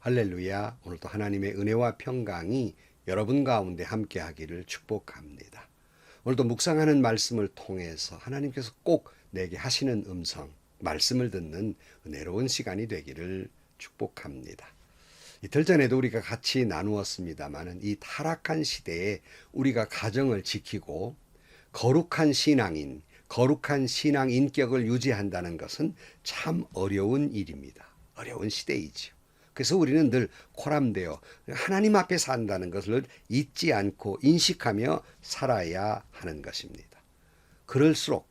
할렐루야. 오늘도 하나님의 은혜와 평강이 여러분 가운데 함께 하기를 축복합니다. 오늘도 묵상하는 말씀을 통해서 하나님께서 꼭 내게 하시는 음성, 말씀을 듣는 은혜로운 시간이 되기를 축복합니다. 이틀 전에도 우리가 같이 나누었습니다마는 이 타락한 시대에 우리가 가정을 지키고 거룩한 신앙인, 거룩한 신앙 인격을 유지한다는 것은 참 어려운 일입니다. 어려운 시대이지요. 그래서 우리는 늘 코람되어 하나님 앞에 산다는 것을 잊지 않고 인식하며 살아야 하는 것입니다. 그럴수록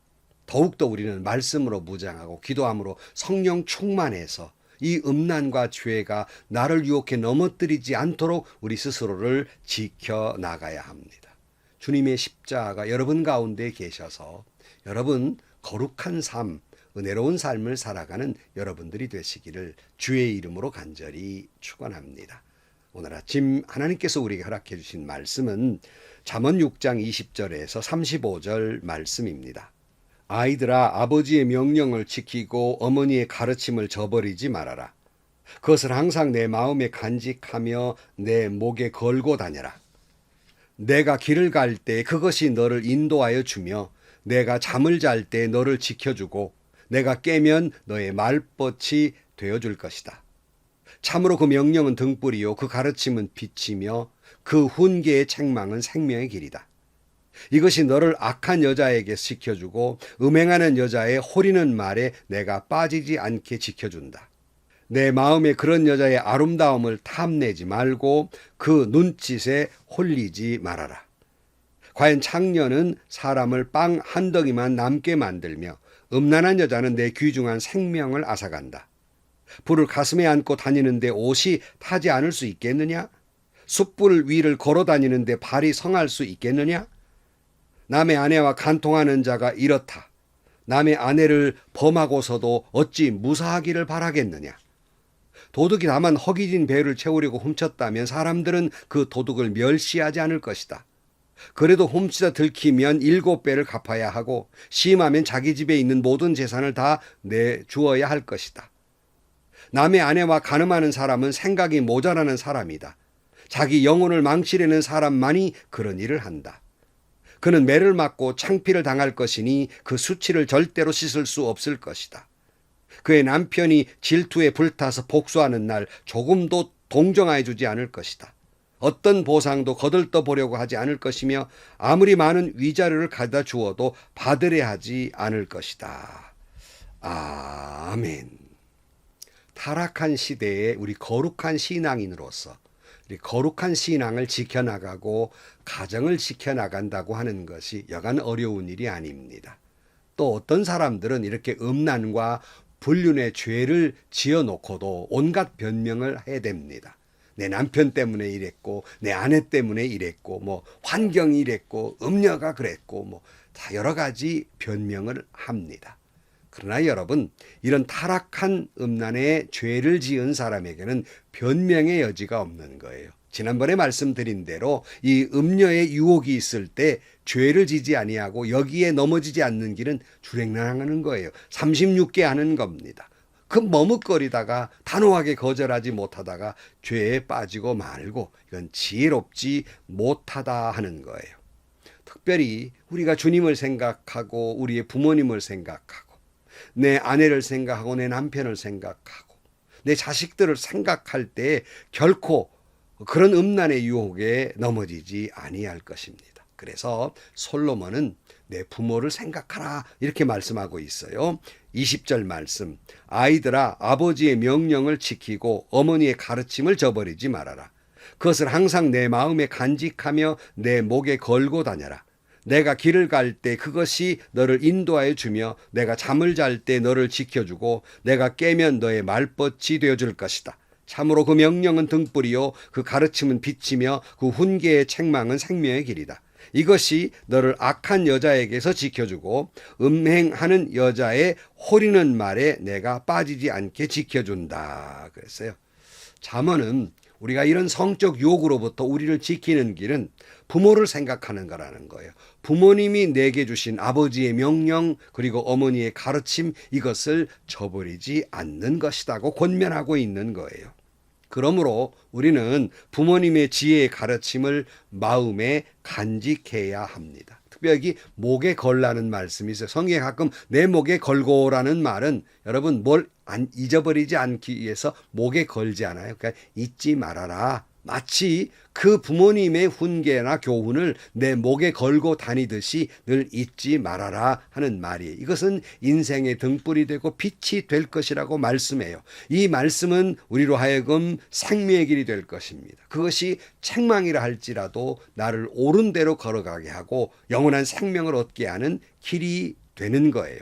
더욱더 우리는 말씀으로 무장하고 기도함으로 성령 충만해서 이 음란과 죄가 나를 유혹해 넘어뜨리지 않도록 우리 스스로를 지켜나가야 합니다. 주님의 십자가 여러분 가운데 계셔서 여러분 거룩한 삶, 은혜로운 삶을 살아가는 여러분들이 되시기를 주의 이름으로 간절히 축원합니다. 오늘 아침 하나님께서 우리에게 허락해 주신 말씀은 잠언 6장 20절에서 35절 말씀입니다. 아이들아, 아버지의 명령을 지키고 어머니의 가르침을 저버리지 말아라. 그것을 항상 내 마음에 간직하며 내 목에 걸고 다녀라. 내가 길을 갈 때 그것이 너를 인도하여 주며 내가 잠을 잘 때 너를 지켜주고 내가 깨면 너의 말벗이 되어줄 것이다. 참으로 그 명령은 등불이요 그 가르침은 빛이며 그 훈계의 책망은 생명의 길이다. 이것이 너를 악한 여자에게 지켜주고 음행하는 여자의 호리는 말에 내가 빠지지 않게 지켜준다. 내 마음에 그런 여자의 아름다움을 탐내지 말고 그 눈짓에 홀리지 말아라. 과연 창녀는 사람을 빵 한 덩이만 남게 만들며 음란한 여자는 내 귀중한 생명을 앗아간다. 불을 가슴에 안고 다니는데 옷이 타지 않을 수 있겠느냐? 숯불 위를 걸어 다니는데 발이 성할 수 있겠느냐? 남의 아내와 간통하는 자가 이렇다. 남의 아내를 범하고서도 어찌 무사하기를 바라겠느냐? 도둑이 다만 허기진 배를 채우려고 훔쳤다면 사람들은 그 도둑을 멸시하지 않을 것이다. 그래도 훔치다 들키면 7배를 갚아야 하고 심하면 자기 집에 있는 모든 재산을 다 내주어야 할 것이다. 남의 아내와 간음하는 사람은 생각이 모자라는 사람이다. 자기 영혼을 망치려는 사람만이 그런 일을 한다. 그는 매를 맞고 창피를 당할 것이니 그 수치를 절대로 씻을 수 없을 것이다. 그의 남편이 질투에 불타서 복수하는 날 조금도 동정하여 주지 않을 것이다. 어떤 보상도 거들떠 보려고 하지 않을 것이며 아무리 많은 위자료를 가져다 주어도 받으려 하지 않을 것이다. 아멘. 타락한 시대에 우리 거룩한 신앙인으로서 우리 거룩한 신앙을 지켜나가고 가정을 지켜나간다고 하는 것이 여간 어려운 일이 아닙니다. 또 어떤 사람들은 이렇게 음란과 불륜의 죄를 지어놓고도 온갖 변명을 해댑니다. 내 남편 때문에 이랬고 내 아내 때문에 이랬고 뭐 환경이 이랬고 음녀가 그랬고 뭐 다 여러 가지 변명을 합니다. 그러나 여러분, 이런 타락한 음란의 죄를 지은 사람에게는 변명의 여지가 없는 거예요. 지난번에 말씀드린 대로 이 음녀의 유혹이 있을 때 죄를 지지 아니하고 여기에 넘어지지 않는 길은 주랭랑하는 거예요. 36개 하는 겁니다. 그 머뭇거리다가 단호하게 거절하지 못하다가 죄에 빠지고 말고 이건 지혜롭지 못하다 하는 거예요. 특별히 우리가 주님을 생각하고 우리의 부모님을 생각하고 내 아내를 생각하고 내 남편을 생각하고 내 자식들을 생각할 때 결코 그런 음란의 유혹에 넘어지지 아니할 것입니다. 그래서 솔로몬은 내 부모를 생각하라 이렇게 말씀하고 있어요. 20절 말씀. 아이들아, 아버지의 명령을 지키고 어머니의 가르침을 저버리지 말아라. 그것을 항상 내 마음에 간직하며 내 목에 걸고 다녀라. 내가 길을 갈 때 그것이 너를 인도하여 주며 내가 잠을 잘 때 너를 지켜주고 내가 깨면 너의 말벗이 되어줄 것이다. 참으로 그 명령은 등불이요 그 가르침은 빛이며 그 훈계의 책망은 생명의 길이다. 이것이 너를 악한 여자에게서 지켜주고 음행하는 여자의 호리는 말에 내가 빠지지 않게 지켜준다. 그랬어요. 잠언은 우리가 이런 성적 유혹으로부터 우리를 지키는 길은 부모를 생각하는 거라는 거예요. 부모님이 내게 주신 아버지의 명령 그리고 어머니의 가르침 이것을 저버리지 않는 것이라고 권면하고 있는 거예요. 그러므로 우리는 부모님의 지혜의 가르침을 마음에 간직해야 합니다. 특별히 목에 걸라는 말씀이 있어요. 성경에 가끔 내 목에 걸고라는 말은 여러분 뭘 잊어버리지 않기 위해서 목에 걸지 않아요. 그러니까 잊지 말아라. 마치 그 부모님의 훈계나 교훈을 내 목에 걸고 다니듯이 늘 잊지 말아라 하는 말이에요. 이것은 인생의 등불이 되고 빛이 될 것이라고 말씀해요. 이 말씀은 우리로 하여금 생명의 길이 될 것입니다. 그것이 책망이라 할지라도 나를 옳은 대로 걸어가게 하고 영원한 생명을 얻게 하는 길이 되는 거예요.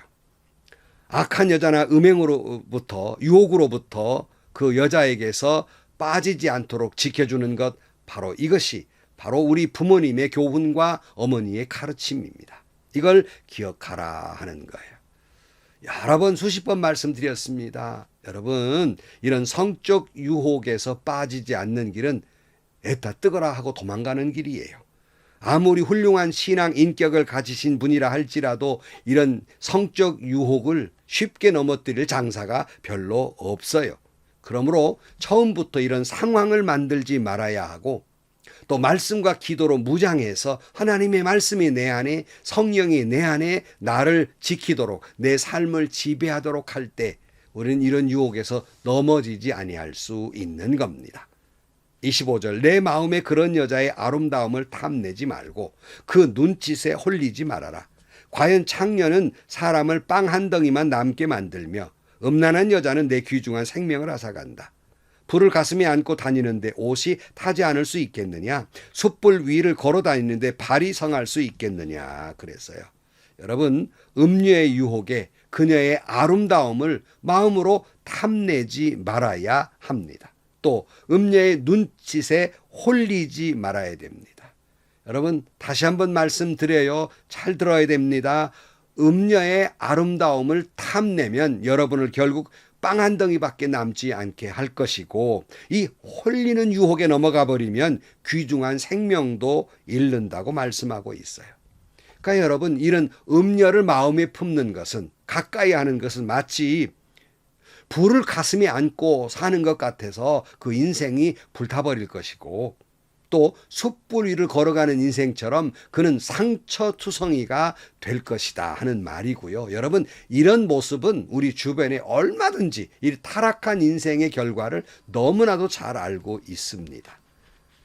악한 여자나 음행으로부터 유혹으로부터 그 여자에게서 빠지지 않도록 지켜주는 것, 바로 이것이 바로 우리 부모님의 교훈과 어머니의 가르침입니다. 이걸 기억하라 하는 거예요. 여러 번 수십 번 말씀드렸습니다. 여러분, 이런 성적 유혹에서 빠지지 않는 길은 애타 뜨거라 하고 도망가는 길이에요. 아무리 훌륭한 신앙 인격을 가지신 분이라 할지라도 이런 성적 유혹을 쉽게 넘어뜨릴 장사가 별로 없어요. 그러므로 처음부터 이런 상황을 만들지 말아야 하고, 또 말씀과 기도로 무장해서 하나님의 말씀이 내 안에, 성령이 내 안에 나를 지키도록, 내 삶을 지배하도록 할 때 우리는 이런 유혹에서 넘어지지 아니할 수 있는 겁니다. 25절, 내 마음에 그런 여자의 아름다움을 탐내지 말고 그 눈짓에 홀리지 말아라. 과연 창녀는 사람을 빵 한 덩이만 남게 만들며 음란한 여자는 내 귀중한 생명을 앗아간다. 불을 가슴에 안고 다니는데 옷이 타지 않을 수 있겠느냐? 숯불 위를 걸어 다니는데 발이 성할 수 있겠느냐? 그랬어요. 여러분, 음녀의 유혹에 그녀의 아름다움을 마음으로 탐내지 말아야 합니다. 또 음녀의 눈짓에 홀리지 말아야 됩니다. 여러분, 다시 한번 말씀드려요. 잘 들어야 됩니다. 음녀의 아름다움을 탐내면 여러분을 결국 빵 한 덩이밖에 남지 않게 할 것이고, 이 홀리는 유혹에 넘어가 버리면 귀중한 생명도 잃는다고 말씀하고 있어요. 그러니까 여러분, 이런 음녀를 마음에 품는 것은, 가까이 하는 것은 마치 불을 가슴에 안고 사는 것 같아서 그 인생이 불타버릴 것이고, 또 숯불 위를 걸어가는 인생처럼 그는 상처투성이가 될 것이다 하는 말이고요. 여러분, 이런 모습은 우리 주변에 얼마든지 이 타락한 인생의 결과를 너무나도 잘 알고 있습니다.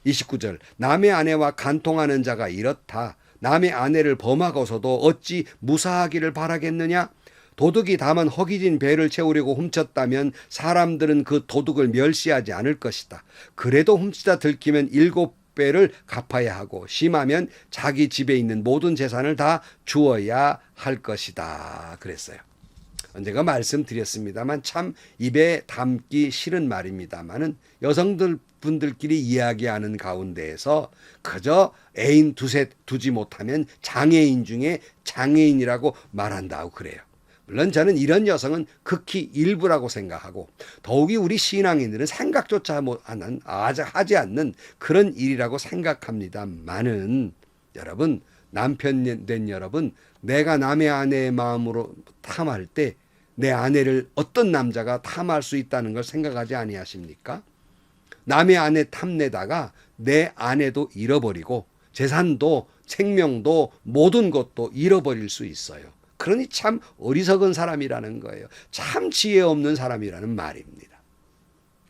29절, 남의 아내와 간통하는 자가 이렇다. 남의 아내를 범하고서도 어찌 무사하기를 바라겠느냐? 도둑이 다만 허기진 배를 채우려고 훔쳤다면 사람들은 그 도둑을 멸시하지 않을 것이다. 그래도 훔치다 들키면 7배를 갚아야 하고 심하면 자기 집에 있는 모든 재산을 다 주어야 할 것이다. 그랬어요. 언젠가 말씀드렸습니다만 참 입에 담기 싫은 말입니다만은 여성들 분들끼리 이야기하는 가운데에서 그저 애인 두셋 두지 못하면 장애인 중에 장애인이라고 말한다고 그래요. 물론 저는 이런 여성은 극히 일부라고 생각하고, 더욱이 우리 신앙인들은 생각조차 하지 않는 그런 일이라고 생각합니다만은, 여러분, 남편 된 여러분, 내가 남의 아내의 마음으로 탐할 때 내 아내를 어떤 남자가 탐할 수 있다는 걸 생각하지 아니하십니까? 남의 아내 탐내다가 내 아내도 잃어버리고 재산도 생명도 모든 것도 잃어버릴 수 있어요. 그러니 참 어리석은 사람이라는 거예요. 참 지혜 없는 사람이라는 말입니다.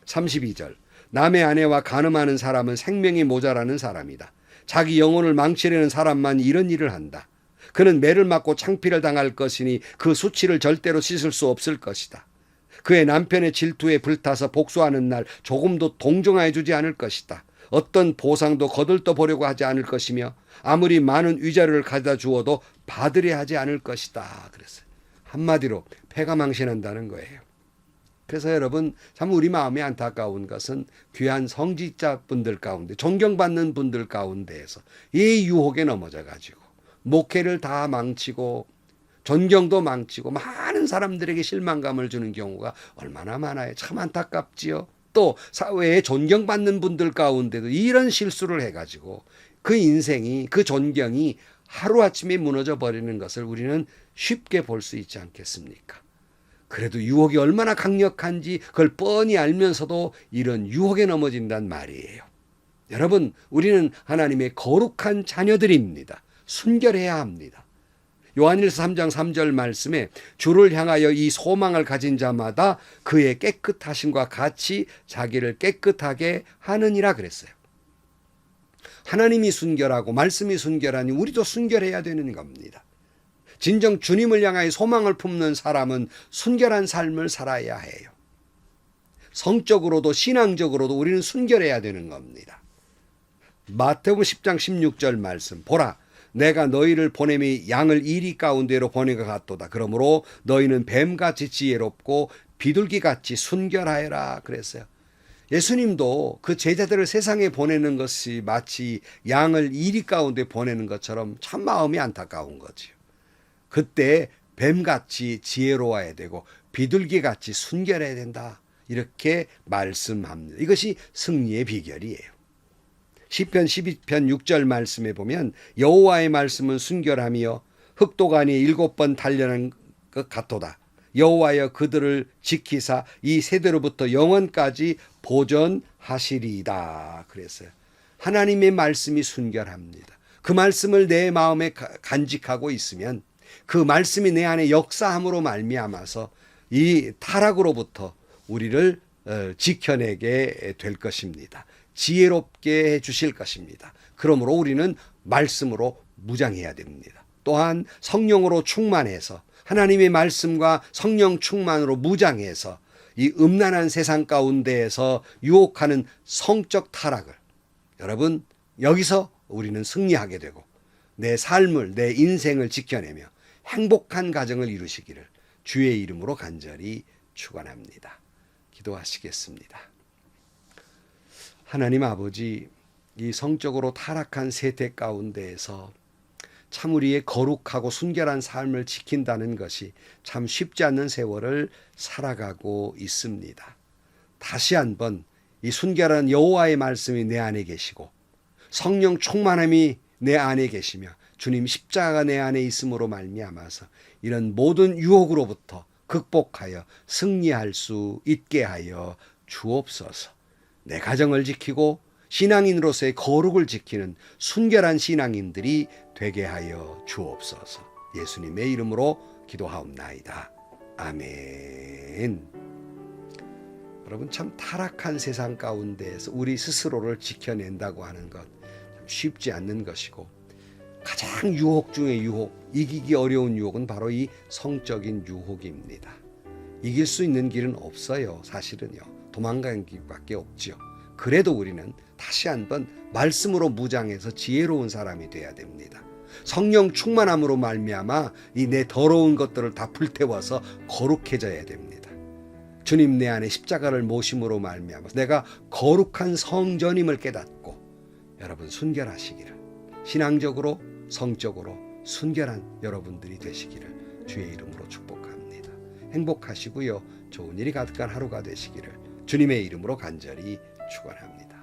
32절, 남의 아내와 간음하는 사람은 생명이 모자라는 사람이다. 자기 영혼을 망치려는 사람만 이런 일을 한다. 그는 매를 맞고 창피를 당할 것이니 그 수치를 절대로 씻을 수 없을 것이다. 그의 남편의 질투에 불타서 복수하는 날 조금도 동정하여 주지 않을 것이다. 어떤 보상도 거들떠 보려고 하지 않을 것이며 아무리 많은 위자료를 가져다 주어도 받으려 하지 않을 것이다. 그랬어요. 한마디로 패가 망신한다는 거예요. 그래서 여러분, 참 우리 마음이 안타까운 것은 귀한 성직자분들 가운데, 존경받는 분들 가운데에서 이 유혹에 넘어져 가지고 목회를 다 망치고 존경도 망치고 많은 사람들에게 실망감을 주는 경우가 얼마나 많아요. 참 안타깝지요. 또 사회에 존경받는 분들 가운데도 이런 실수를 해가지고 그 인생이, 그 존경이 하루아침에 무너져 버리는 것을 우리는 쉽게 볼 수 있지 않겠습니까? 그래도 유혹이 얼마나 강력한지 그걸 뻔히 알면서도 이런 유혹에 넘어진단 말이에요. 여러분, 우리는 하나님의 거룩한 자녀들입니다. 순결해야 합니다. 요한일서 3장 3절 말씀에 주를 향하여 이 소망을 가진 자마다 그의 깨끗하심과 같이 자기를 깨끗하게 하느니라 그랬어요. 하나님이 순결하고 말씀이 순결하니 우리도 순결해야 되는 겁니다. 진정 주님을 향하여 소망을 품는 사람은 순결한 삶을 살아야 해요. 성적으로도 신앙적으로도 우리는 순결해야 되는 겁니다. 마태복음 10장 16절 말씀, 보라 내가 너희를 보냄이 양을 이리 가운데로 보낸 것 같도다. 그러므로 너희는 뱀같이 지혜롭고 비둘기같이 순결하여라 그랬어요. 예수님도 그 제자들을 세상에 보내는 것이 마치 양을 이리 가운데 보내는 것처럼 참 마음이 안타까운 거지요. 그때 뱀같이 지혜로워야 되고 비둘기같이 순결해야 된다. 이렇게 말씀합니다. 이것이 승리의 비결이에요. 시편 12편 6절 말씀에 보면 여호와의 말씀은 순결하며 흑도간이 7번 단련한 것 같도다. 여호와여 그들을 지키사 이 세대로부터 영원까지 보존하시리이다. 그랬어요. 하나님의 말씀이 순결합니다. 그 말씀을 내 마음에 간직하고 있으면 그 말씀이 내 안에 역사함으로 말미암아서 이 타락으로부터 우리를 지켜내게 될 것입니다. 지혜롭게 해 주실 것입니다. 그러므로 우리는 말씀으로 무장해야 됩니다. 또한 성령으로 충만해서 하나님의 말씀과 성령 충만으로 무장해서 이 음란한 세상 가운데에서 유혹하는 성적 타락을 여러분 여기서 우리는 승리하게 되고 내 삶을 내 인생을 지켜내며 행복한 가정을 이루시기를 주의 이름으로 간절히 축원합니다. 기도하시겠습니다. 하나님 아버지, 이 성적으로 타락한 세대 가운데에서 참 우리의 거룩하고 순결한 삶을 지킨다는 것이 참 쉽지 않는 세월을 살아가고 있습니다. 다시 한번 이 순결한 여호와의 말씀이 내 안에 계시고 성령 충만함이 내 안에 계시며 주님 십자가가 내 안에 있음으로 말미암아서 이런 모든 유혹으로부터 극복하여 승리할 수 있게 하여 주옵소서. 내 가정을 지키고 신앙인으로서의 거룩을 지키는 순결한 신앙인들이 되게 하여 주옵소서. 예수님의 이름으로 기도하옵나이다. 아멘. 여러분 참 타락한 세상 가운데에서 우리 스스로를 지켜낸다고 하는 것 쉽지 않는 것이고 가장 유혹 중의 유혹, 이기기 어려운 유혹은 바로 이 성적인 유혹입니다. 이길 수 있는 길은 없어요. 사실은요. 도망가는 길밖에 없지요. 그래도 우리는 다시 한번 말씀으로 무장해서 지혜로운 사람이 돼야 됩니다. 성령 충만함으로 말미암아 이 내 더러운 것들을 다 불태워서 거룩해져야 됩니다. 주님 내 안에 십자가를 모심으로 말미암아 내가 거룩한 성전임을 깨닫고 여러분 순결하시기를 신앙적으로 성적으로 순결한 여러분들이 되시기를 주의 이름으로 축복합니다. 행복하시고요. 좋은 일이 가득한 하루가 되시기를 주님의 이름으로 간절히 축원합니다.